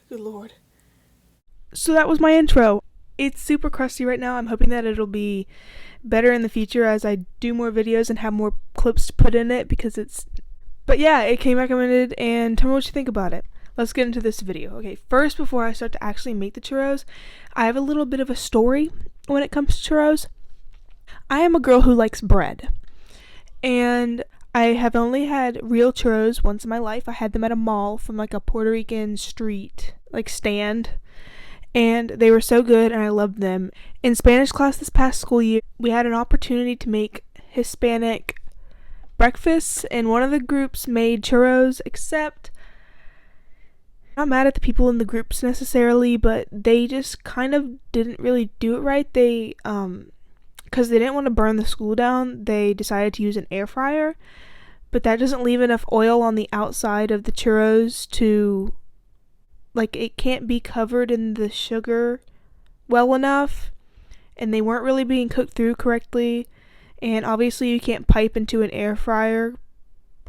Good lord. So that was my intro. It's super crusty right now. I'm hoping that it'll be better in the future as I do more videos and have more clips to put in it, because but yeah, it came recommended, and tell me what you think about it. Let's get into this video. Okay, first, before I start to actually make the churros, I have a little bit of a story when it comes to churros. I am a girl who likes bread, and I have only had real churros once in my life. I had them at a mall from like a Puerto Rican street stand, and they were so good and I loved them. In Spanish class this past school year, we had an opportunity to make Hispanic breakfasts, and one of the groups made churros, except I'm not mad at the people in the groups necessarily, but they just kind of didn't really do it right. Because they didn't want to burn the school down, they decided to use an air fryer, but that doesn't leave enough oil on the outside of the churros to, it can't be covered in the sugar well enough, and they weren't really being cooked through correctly, and obviously you can't pipe into an air fryer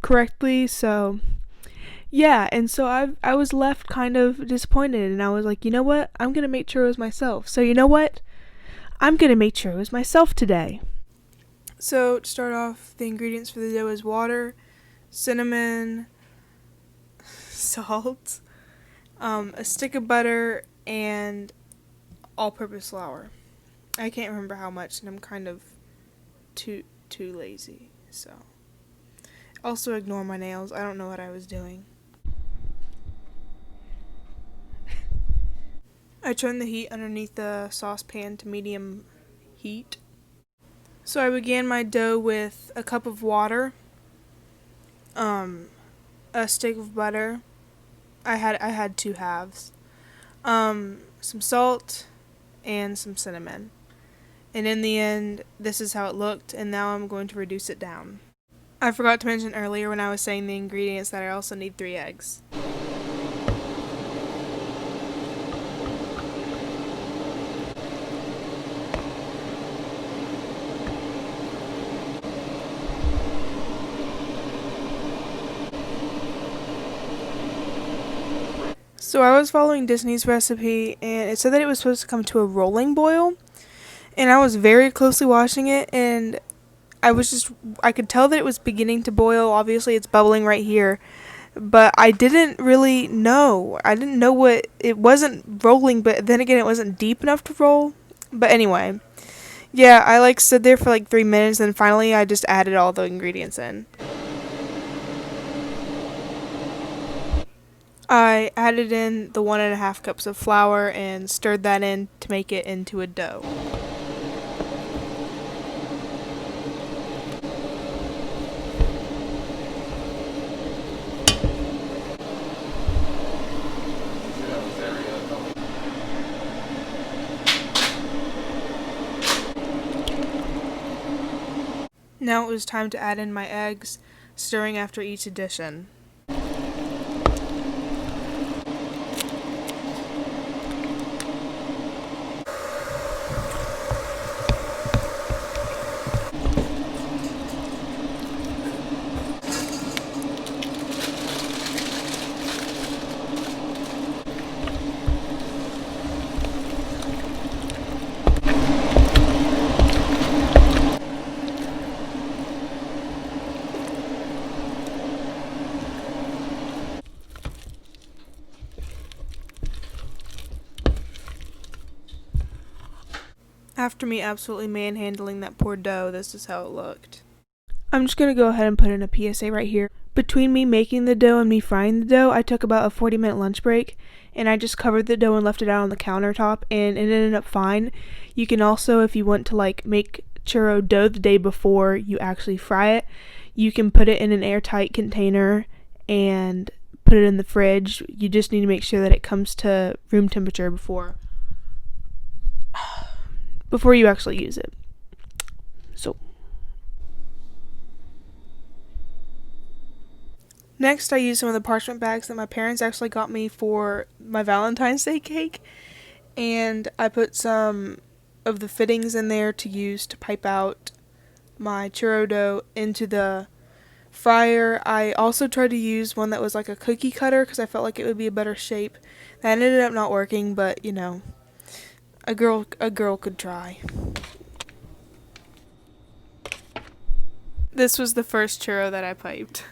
correctly, so yeah, and so I was left kind of disappointed, and I was like, you know what, I'm gonna make churros myself. So you know what, I'm gonna make churros myself today. So to start off, the ingredients for the dough is water, cinnamon, salt, a stick of butter, and all-purpose flour. I can't remember how much, and I'm kind of too lazy, so. Also ignore my nails, I don't know what I was doing. I turned the heat underneath the saucepan to medium heat. So I began my dough with a cup of water, a stick of butter. I had 2 halves. Some salt and some cinnamon. And in the end, this is how it looked, and now I'm going to reduce it down. I forgot to mention earlier when I was saying the ingredients that I also need 3 eggs. So I was following Disney's recipe, and it said that it was supposed to come to a rolling boil, and I was very closely watching it, and I could tell that it was beginning to boil. Obviously it's bubbling right here, but I didn't really know. I didn't know it wasn't rolling, but then again it wasn't deep enough to roll. But anyway, yeah, I stood there for 3 minutes, and finally I just added all the ingredients in. I added in the 1.5 cups of flour and stirred that in to make it into a dough. Now it was time to add in my eggs, stirring after each addition. After me absolutely manhandling that poor dough, this is how it looked. I'm just going to go ahead and put in a PSA right here. Between me making the dough and me frying the dough, I took about a 40-minute lunch break, and I just covered the dough and left it out on the countertop, and it ended up fine. You can also, if you want to make churro dough the day before you actually fry it, you can put it in an airtight container and put it in the fridge. You just need to make sure that it comes to room temperature before you actually use it. So next, I used some of the parchment bags that my parents actually got me for my Valentine's Day cake, and I put some of the fittings in there to use to pipe out my churro dough into the fryer. I also tried to use one that was like a cookie cutter because I felt like it would be a better shape. That ended up not working, but you know, a girl could try. This was the first churro that I piped.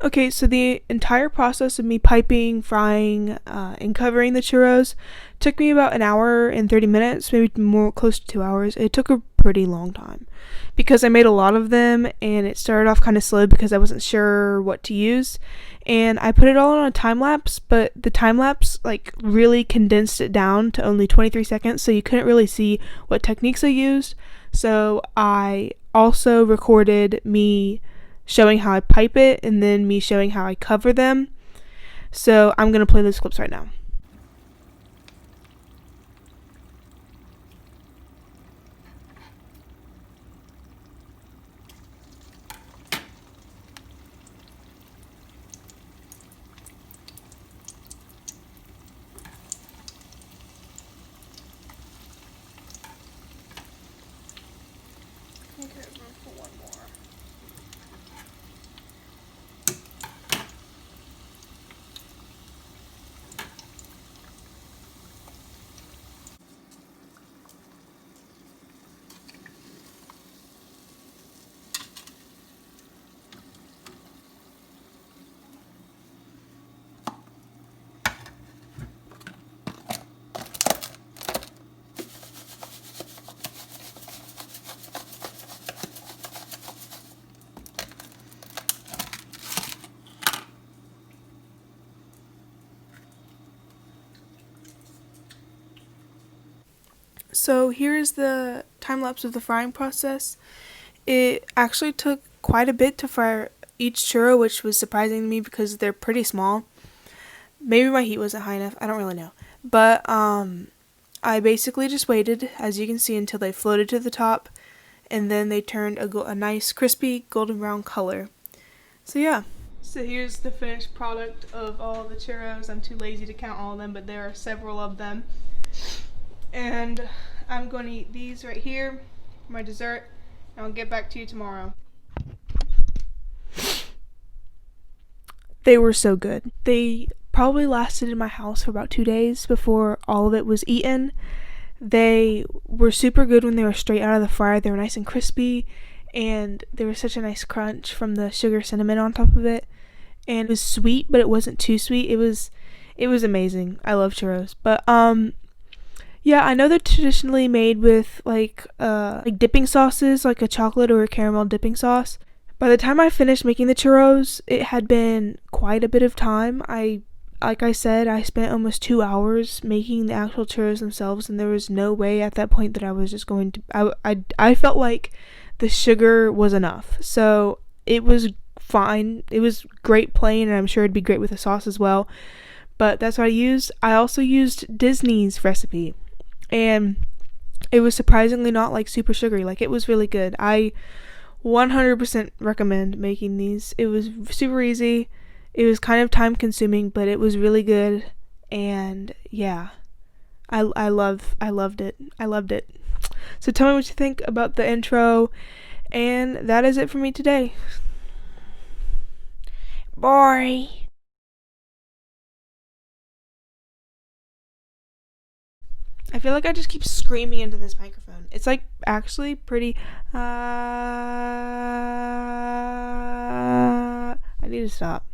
Okay, so the entire process of me piping, frying, and covering the churros took me about an hour and 30 minutes, maybe more, close to 2 hours. It took a pretty long time because I made a lot of them and it started off kind of slow because I wasn't sure what to use. And I put it all on a time lapse, but the time lapse like really condensed it down to only 23 seconds, so you couldn't really see what techniques I used. So I also recorded me showing how I pipe it and then me showing how I cover them. So I'm going to play those clips right now. Okay, room for one more. So here's the time lapse of the frying process. It actually took quite a bit to fry each churro, which was surprising to me because they're pretty small. Maybe my heat wasn't high enough, I don't really know. But I basically just waited, as you can see, until they floated to the top, and then they turned a nice crispy golden brown color. So yeah. So here's the finished product of all the churros. I'm too lazy to count all of them, but there are several of them. And I'm going to eat these right here for my dessert, and I'll get back to you tomorrow. They were so good. They probably lasted in my house for about 2 days before all of it was eaten. They were super good when they were straight out of the fryer. They were nice and crispy, and there was such a nice crunch from the sugar cinnamon on top of it. And it was sweet, but it wasn't too sweet. It was amazing. I love churros. But yeah, I know they're traditionally made with like dipping sauces, like a chocolate or a caramel dipping sauce. By the time I finished making the churros, it had been quite a bit of time. Like I said, I spent almost 2 hours making the actual churros themselves, and there was no way at that point that I was just going to, I felt like the sugar was enough. So it was fine. It was great plain, and I'm sure it'd be great with the sauce as well. But that's what I used. I also used Disney's recipe, and it was surprisingly not like super sugary. Like, it was really good. I 100% recommend making these. It was super easy. It was kind of time consuming, but it was really good. And yeah, I loved it. I loved it. So tell me what you think about the intro. And that is it for me today. Bye. I feel like I just keep screaming into this microphone. It's like actually pretty I need to stop.